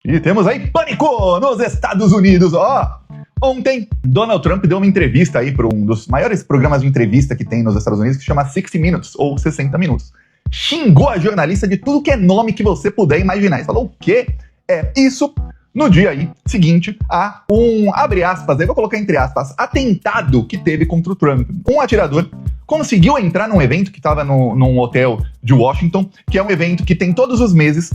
E temos aí pânico nos Estados Unidos, ó! Ontem, Donald Trump deu uma entrevista aí para um dos maiores programas de entrevista que tem nos Estados Unidos, que se chama 60 Minutes, ou 60 Minutos. Xingou a jornalista de tudo que é nome que você puder imaginar. Ele falou o quê? Isso no dia aí seguinte a abre aspas, aí vou colocar entre aspas, atentado que teve contra o Trump. Um atirador conseguiu entrar num evento que estava num hotel de Washington, que é um evento que tem todos os meses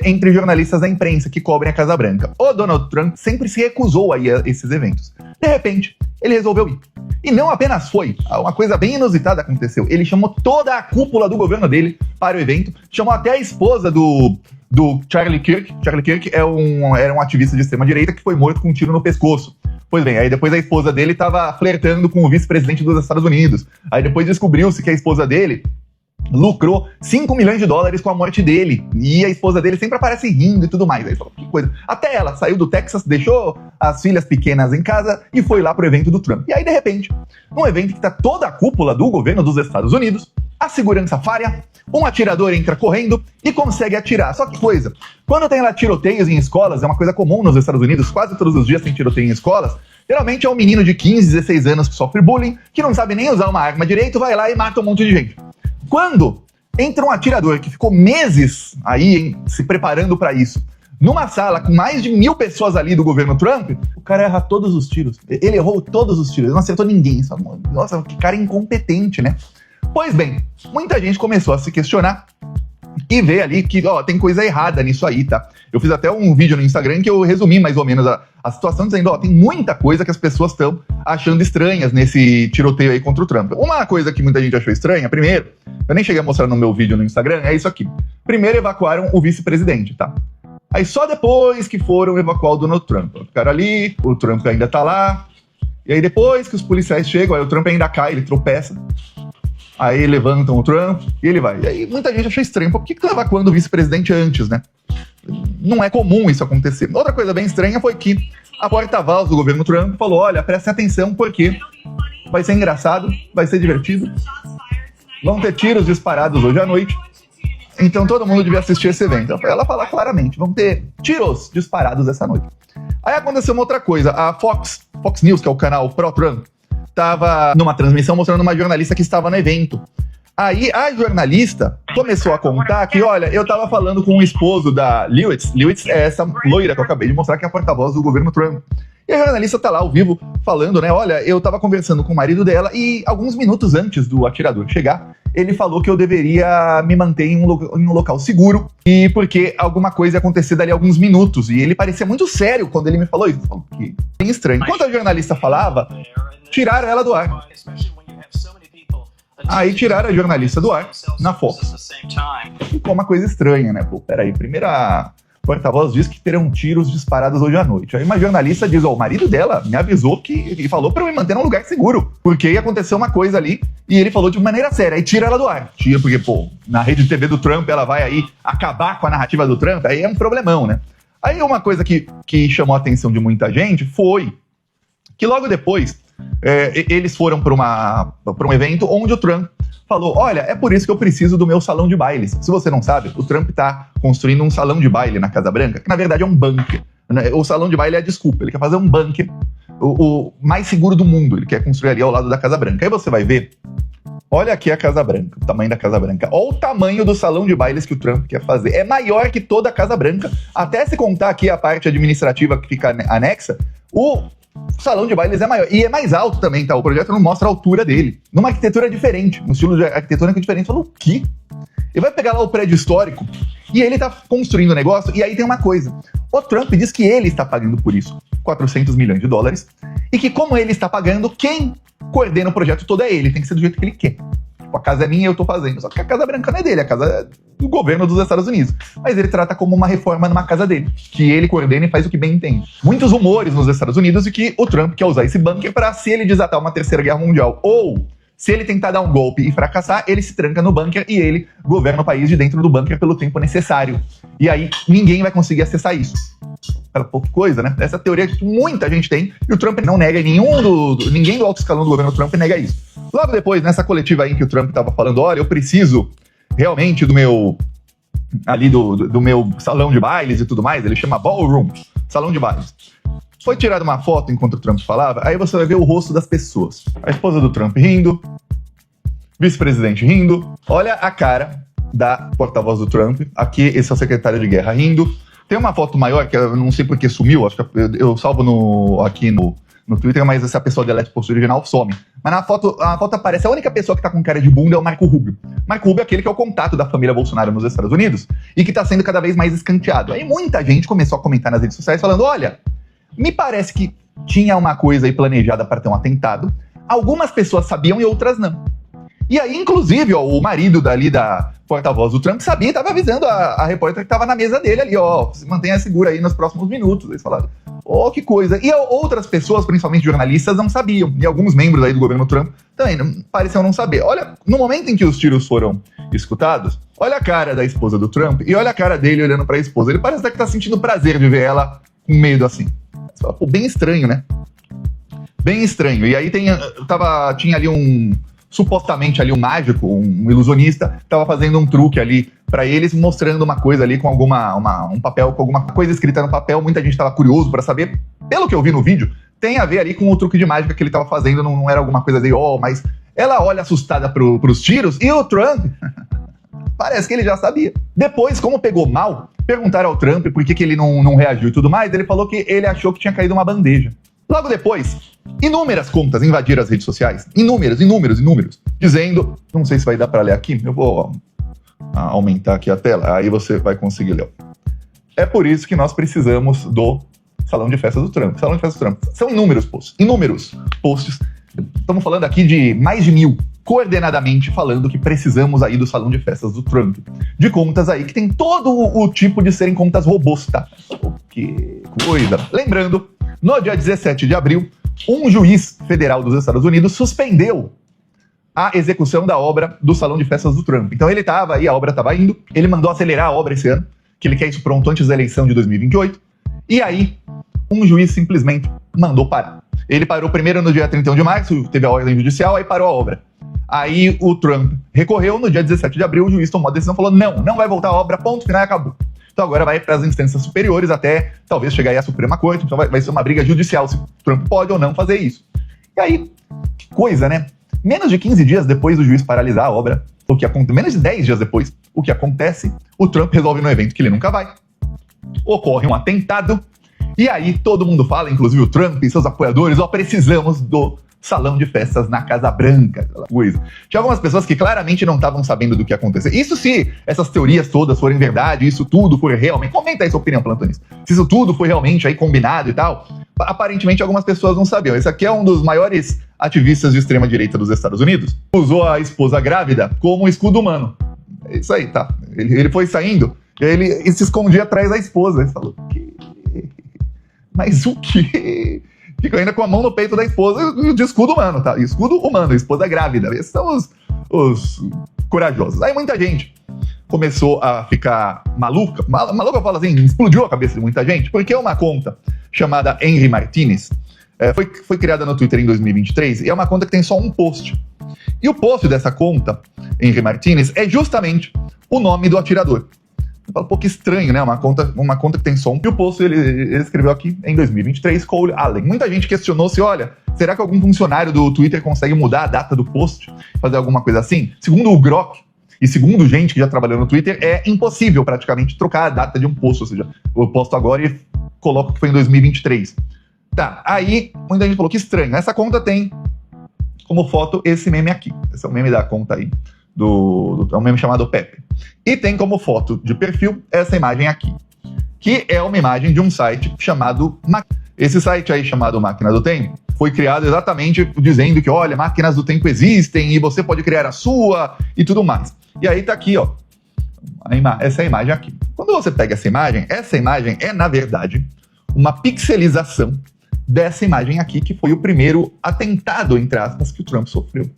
entre jornalistas da imprensa que cobrem a Casa Branca. O Donald Trump sempre se recusou a ir a esses eventos. De repente, ele resolveu ir. E não apenas foi, uma coisa bem inusitada aconteceu. Ele chamou toda a cúpula do governo dele para o evento, chamou até a esposa do Charlie Kirk. Charlie Kirk era um ativista de extrema-direita que foi morto com um tiro no pescoço. Pois bem, aí depois a esposa dele estava flertando com o vice-presidente dos Estados Unidos. Aí depois descobriu-se que a esposa dele lucrou $5 milhões com a morte dele. E a esposa dele sempre aparece rindo e tudo mais. Aí falou, que coisa. Até ela saiu do Texas, deixou as filhas pequenas em casa e foi lá pro evento do Trump. E aí, de repente, num evento que tá toda a cúpula do governo dos Estados Unidos, a segurança falha, um atirador entra correndo e consegue atirar. Só que coisa, quando tem lá tiroteios em escolas, é uma coisa comum nos Estados Unidos, quase todos os dias tem tiroteio em escolas, geralmente é um menino de 15, 16 anos que sofre bullying, que não sabe nem usar uma arma direito, vai lá e mata um monte de gente. Quando entra um atirador que ficou meses aí se preparando para isso, numa sala com mais de 1.000 pessoas ali do governo Trump, o cara erra todos os tiros. Ele errou todos os tiros, ele não acertou ninguém. Nossa, que cara incompetente, né? Pois bem, muita gente começou a se questionar e ver ali que, tem coisa errada nisso aí, tá? Eu fiz até um vídeo no Instagram que eu resumi mais ou menos a situação, dizendo, tem muita coisa que as pessoas estão achando estranhas nesse tiroteio aí contra o Trump. Uma coisa que muita gente achou estranha, primeiro, eu nem cheguei a mostrar no meu vídeo no Instagram, é isso aqui. Primeiro evacuaram o vice-presidente, tá? Aí só depois que foram evacuar o Donald Trump. Ficaram ali, o Trump ainda tá lá, e aí depois que os policiais chegam, aí o Trump ainda cai, ele tropeça. Aí levantam o Trump e ele vai. E aí muita gente achou estranho. Por que tá evacuando o vice-presidente antes, né? Não é comum isso acontecer. Outra coisa bem estranha foi que a porta-voz do governo Trump falou, olha, prestem atenção porque vai ser engraçado, vai ser divertido. Vão ter tiros disparados hoje à noite. Então todo mundo devia assistir esse evento. Ela fala claramente, vão ter tiros disparados essa noite. Aí aconteceu uma outra coisa. A Fox News, que é o canal pró-Trump, estava numa transmissão mostrando uma jornalista que estava no evento. Aí a jornalista começou a contar que, olha, eu estava falando com o esposo da Lewis. Lewis é essa loira que eu acabei de mostrar, que é a porta-voz do governo Trump. E a jornalista tá lá ao vivo falando, né, olha, eu estava conversando com o marido dela e alguns minutos antes do atirador chegar, ele falou que eu deveria me manter em um local seguro e porque alguma coisa ia acontecer dali a alguns minutos. E ele parecia muito sério quando ele me falou isso. Falou que bem estranho. Enquanto a jornalista falava, tiraram ela do ar. Aí tiraram a jornalista do ar na Fox. Ficou uma coisa estranha, né? Pô, peraí, primeira porta-voz diz que terão tiros disparados hoje à noite. Aí uma jornalista diz, o marido dela me avisou e falou pra eu me manter num lugar seguro, porque ia acontecer uma coisa ali, e ele falou de maneira séria, aí tira ela do ar. Tira, porque, na rede de TV do Trump, ela vai aí acabar com a narrativa do Trump, aí é um problemão, né? Aí uma coisa que chamou a atenção de muita gente foi que logo depois, eles foram para um evento onde o Trump falou, olha, é por isso que eu preciso do meu salão de bailes. Se você não sabe, o Trump está construindo um salão de baile na Casa Branca, que na verdade é um bunker. O salão de baile é a desculpa, ele quer fazer um bunker, o mais seguro do mundo, ele quer construir ali ao lado da Casa Branca. Aí você vai ver, olha aqui a Casa Branca, o tamanho da Casa Branca. Olha o tamanho do salão de bailes que o Trump quer fazer. É maior que toda a Casa Branca. Até se contar aqui a parte administrativa que fica anexa, o salão de bailes é maior. E é mais alto também, tá? O projeto não mostra a altura dele. Numa arquitetura diferente, um estilo de arquitetônico diferente. Falou, o quê? Ele vai pegar lá o prédio histórico e ele tá construindo o negócio. E aí tem uma coisa. O Trump diz que ele está pagando por isso. $400 milhões. E que como ele está pagando, quem coordena o projeto todo é ele. Tem que ser do jeito que ele quer. Tipo, a casa é minha e eu tô fazendo. Só que a Casa Branca não é dele. A casa é do governo dos Estados Unidos. Mas ele trata como uma reforma numa casa dele, que ele coordena e faz o que bem entende. Muitos rumores nos Estados Unidos de que o Trump quer usar esse bunker para, se ele desatar uma terceira guerra mundial, ou se ele tentar dar um golpe e fracassar, ele se tranca no bunker e ele governa o país de dentro do bunker pelo tempo necessário. E aí ninguém vai conseguir acessar isso. É pouca coisa, né? Essa teoria que muita gente tem, e o Trump não nega, ninguém do alto escalão do governo Trump nega isso. Logo depois, nessa coletiva aí que o Trump estava falando, olha, eu preciso realmente do meu ali do meu salão de bailes e tudo mais, ele chama ballroom, salão de bailes. Foi tirada uma foto enquanto o Trump falava, aí você vai ver o rosto das pessoas. A esposa do Trump rindo, vice-presidente rindo, olha a cara da porta-voz do Trump, aqui esse é o secretário de guerra rindo. Tem uma foto maior, que eu não sei porque sumiu, acho que eu salvo aqui no Twitter, mas se a pessoa deleta o post original, some. Mas a foto aparece, a única pessoa que tá com cara de bunda é o Marco Rubio. Marco Rubio é aquele que é o contato da família Bolsonaro nos Estados Unidos e que tá sendo cada vez mais escanteado. Aí muita gente começou a comentar nas redes sociais falando, olha, me parece que tinha uma coisa aí planejada para ter um atentado, algumas pessoas sabiam e outras não. E aí, inclusive, ó, o marido da porta-voz do Trump sabia e estava avisando a repórter que estava na mesa dele ali, ó, se mantenha segura aí nos próximos minutos. Eles falaram, ó, que coisa. E outras pessoas, principalmente jornalistas, não sabiam. E alguns membros aí do governo Trump também pareciam não saber. Olha, no momento em que os tiros foram escutados, olha a cara da esposa do Trump e olha a cara dele olhando para a esposa. Ele parece até que tá sentindo prazer de ver ela com medo assim. Você fala, pô, bem estranho, né? Bem estranho. E aí tinha ali supostamente ali um mágico, um ilusionista, estava fazendo um truque ali para eles, mostrando uma coisa ali com um papel, com alguma coisa escrita no papel. Muita gente estava curioso para saber. Pelo que eu vi no vídeo, tem a ver ali com o truque de mágica que ele estava fazendo, não era alguma coisa de mas ela olha assustada pros tiros e o Trump parece que ele já sabia. Depois, como pegou mal, perguntaram ao Trump por que ele não reagiu e tudo mais, ele falou que ele achou que tinha caído uma bandeja. Logo depois, inúmeras contas invadiram as redes sociais, inúmeros, dizendo, não sei se vai dar para ler aqui, eu vou aumentar aqui a tela, aí você vai conseguir ler. É por isso que nós precisamos do Salão de Festas do Trump. Salão de Festas do Trump. São inúmeros posts. Estamos falando aqui de mais de 1000, coordenadamente falando que precisamos aí do Salão de Festas do Trump. De contas aí que tem todo o tipo de serem contas robôs, tá? Que coisa. Lembrando, no dia 17 de abril, um juiz federal dos Estados Unidos suspendeu a execução da obra do Salão de Festas do Trump. Então ele estava aí, a obra estava indo, ele mandou acelerar a obra esse ano, que ele quer isso pronto antes da eleição de 2028, e aí um juiz simplesmente mandou parar. Ele parou primeiro no dia 31 de março, teve a ordem judicial, aí parou a obra. Aí o Trump recorreu, no dia 17 de abril o juiz tomou a decisão, falou, não vai voltar a obra, ponto, final e acabou. Então agora vai para as instâncias superiores até talvez chegar aí à Suprema Corte, então vai ser uma briga judicial se o Trump pode ou não fazer isso. E aí, que coisa, né? Menos de 15 dias depois do juiz paralisar a obra, menos de 10 dias depois, o que acontece? O Trump resolve no evento que ele nunca vai. Ocorre um atentado, e aí todo mundo fala, inclusive o Trump e seus apoiadores, precisamos do salão de festas na Casa Branca, aquela coisa. Tinha algumas pessoas que claramente não estavam sabendo do que ia acontecer. Isso se essas teorias todas forem verdade, isso tudo for realmente... Comenta aí sua opinião, Plantonista. Se isso tudo foi realmente aí combinado e tal, aparentemente algumas pessoas não sabiam. Esse aqui é um dos maiores ativistas de extrema-direita dos Estados Unidos. Usou a esposa grávida como escudo humano. É isso aí, tá? Ele foi saindo, e aí ele se escondia atrás da esposa. Ele falou, mas o quê? Fica ainda com a mão no peito da esposa de escudo humano, tá? Escudo humano, esposa grávida. Esses são os corajosos. Aí muita gente começou a ficar maluca. Maluca, eu falo assim, explodiu a cabeça de muita gente, porque uma conta chamada Henry Martinez foi criada no Twitter em 2023 e é uma conta que tem só um post. E o post dessa conta, Henry Martinez, é justamente o nome do atirador. Eu falo, pô, que estranho, né? Uma conta que tem som. E o post ele escreveu aqui em 2023, Cole Allen. Muita gente questionou se, olha, será que algum funcionário do Twitter consegue mudar a data do post? Fazer alguma coisa assim? Segundo o Grok, e segundo gente que já trabalhou no Twitter, é impossível praticamente trocar a data de um post. Ou seja, eu posto agora e coloco que foi em 2023. Tá, aí muita gente falou que estranho. Essa conta tem como foto esse meme aqui. Esse é o meme da conta aí. É um meme chamado Pepe. E tem como foto de perfil essa imagem aqui, que é uma imagem de um site chamado Esse site aí chamado Máquina do Tempo foi criado exatamente dizendo que, olha, máquinas do tempo existem e você pode criar a sua e tudo mais. E aí tá aqui, ó, essa imagem aqui. Quando você pega essa imagem é, na verdade, uma pixelização dessa imagem aqui, que foi o primeiro atentado, entre aspas, que o Trump sofreu.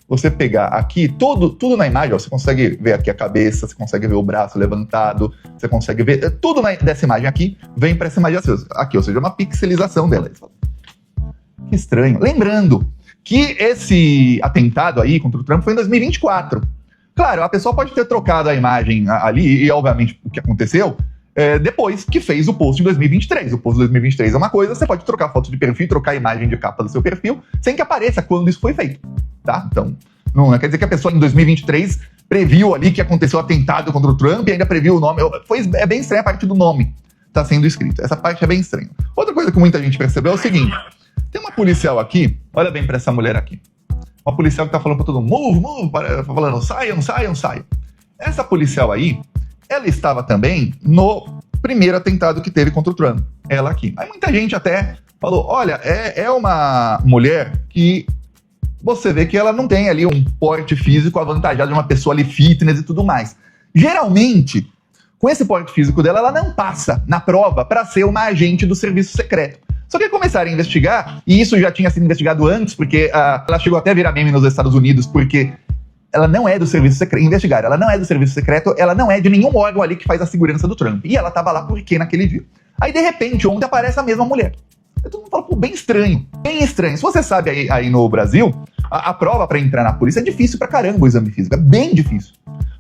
Você pegar aqui, tudo na imagem, ó, você consegue ver aqui a cabeça, você consegue ver o braço levantado, você consegue ver... Tudo dessa imagem aqui vem para essa imagem aqui, ou seja, uma pixelização dela. Que estranho. Lembrando que esse atentado aí contra o Trump foi em 2024. Claro, a pessoa pode ter trocado a imagem ali, e obviamente o que aconteceu, depois que fez o post em 2023. O post de 2023 é uma coisa, você pode trocar foto de perfil, trocar a imagem de capa do seu perfil, sem que apareça quando isso foi feito, tá? Então, não quer dizer que a pessoa em 2023 previu ali que aconteceu atentado contra o Trump e ainda previu o nome. É bem estranha a parte do nome tá sendo escrito. Essa parte é bem estranha. Outra coisa que muita gente percebeu é o seguinte: tem uma policial aqui, olha bem pra essa mulher aqui. Uma policial que tá falando pra todo mundo, move, falando, saiam. Essa policial aí, ela estava também no primeiro atentado que teve contra o Trump. Ela aqui. Aí muita gente até falou, olha, é uma mulher que você vê que ela não tem ali um porte físico avantajado de uma pessoa ali fitness e tudo mais. Geralmente, com esse porte físico dela, ela não passa na prova para ser uma agente do serviço secreto. Só que começaram a investigar, e isso já tinha sido investigado antes, porque ela chegou até a virar meme nos Estados Unidos, porque ela não é do serviço secreto. Investigaram, ela não é do serviço secreto, ela não é de nenhum órgão ali que faz a segurança do Trump. E ela tava lá por quê naquele dia? Aí, de repente, ontem aparece a mesma mulher. Aí todo mundo fala, pô, bem estranho. Bem estranho. Se você sabe aí no Brasil, a prova para entrar na polícia é difícil pra caramba o exame físico. É bem difícil.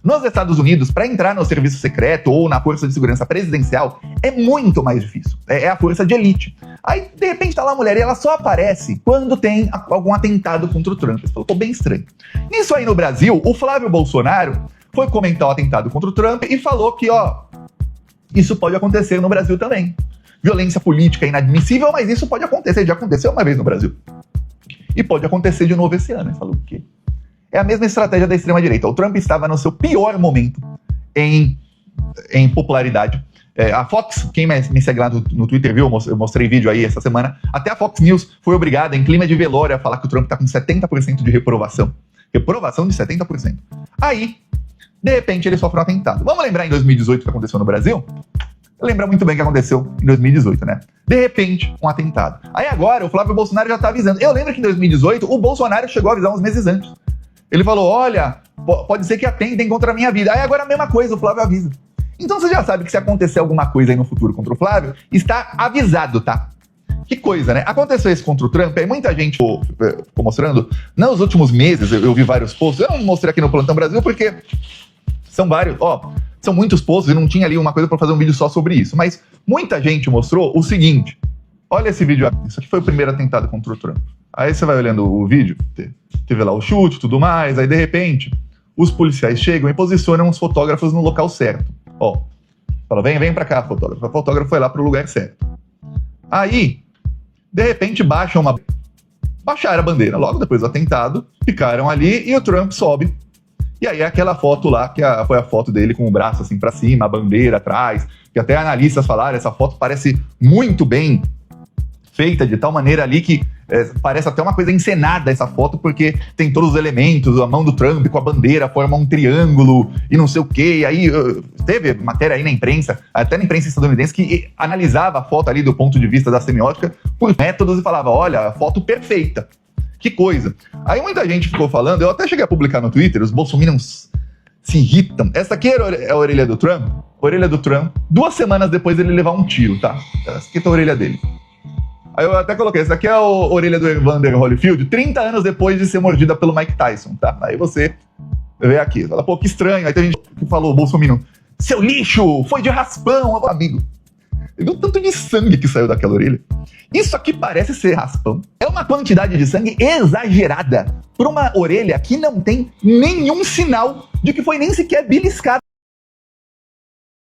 Nos Estados Unidos, para entrar no serviço secreto ou na força de segurança presidencial, é muito mais difícil. É a força de elite. Aí, de repente, tá lá a mulher e ela só aparece quando tem algum atentado contra o Trump. Você falou, pô, bem estranho. Nisso aí no Brasil, o Flávio Bolsonaro foi comentar o atentado contra o Trump e falou que, isso pode acontecer no Brasil também. Violência política é inadmissível, mas isso pode acontecer. Já aconteceu uma vez no Brasil. E pode acontecer de novo esse ano. Ele falou o quê? É a mesma estratégia da extrema-direita. O Trump estava no seu pior momento em popularidade. A Fox, quem me segue lá no Twitter viu, eu mostrei vídeo aí essa semana, até a Fox News foi obrigada, em clima de velório, a falar que o Trump está com 70% de reprovação. Reprovação de 70%. Aí, de repente, ele sofre um atentado. Vamos lembrar em 2018 o que aconteceu no Brasil? Lembra muito bem o que aconteceu em 2018, né? De repente, um atentado. Aí agora, o Flávio Bolsonaro já tá avisando. Eu lembro que em 2018, o Bolsonaro chegou a avisar uns meses antes. Ele falou, olha, pode ser que atentem contra a minha vida. Aí agora a mesma coisa, o Flávio avisa. Então você já sabe que se acontecer alguma coisa aí no futuro contra o Flávio, está avisado, tá? Que coisa, né? Aconteceu isso contra o Trump, aí muita gente ficou mostrando. Nos últimos meses, eu vi vários posts. Eu não mostrei aqui no Plantão Brasil porque são vários, são muitos posts e não tinha ali uma coisa para fazer um vídeo só sobre isso. Mas muita gente mostrou o seguinte. Olha esse vídeo aqui. Isso aqui foi o primeiro atentado contra o Trump. Aí você vai olhando o vídeo, teve lá o chute e tudo mais, aí de repente os policiais chegam e posicionam os fotógrafos no local certo. Fala, vem pra cá, fotógrafo. O fotógrafo foi lá pro lugar certo. Aí, de repente, baixaram a bandeira. Logo depois do atentado, ficaram ali e o Trump sobe. E aí é aquela foto lá, que foi a foto dele com o braço assim pra cima, a bandeira atrás, que até analistas falaram, essa foto parece muito bem feita, de tal maneira ali que parece até uma coisa encenada essa foto, porque tem todos os elementos, a mão do Trump com a bandeira forma um triângulo e não sei o quê. E aí teve matéria aí na imprensa, até na imprensa estadunidense, que analisava a foto ali do ponto de vista da semiótica por métodos e falava, olha, a foto perfeita. Que coisa. Aí muita gente ficou falando, eu até cheguei a publicar no Twitter, os bolsominions se irritam. Essa aqui é a orelha do Trump. A orelha do Trump, 2 semanas depois dele levar um tiro, tá? Essa aqui tá a orelha dele. Aí eu até coloquei, essa aqui é a orelha do Evander Holyfield, 30 anos depois de ser mordida pelo Mike Tyson, tá? Aí você vê aqui, fala, pô, que estranho. Aí tem gente que falou, bolsominion, seu lixo, foi de raspão. Amigo, você viu o tanto de sangue que saiu daquela orelha? Isso aqui parece ser raspão. É uma quantidade de sangue exagerada para uma orelha que não tem nenhum sinal de que foi nem sequer beliscada.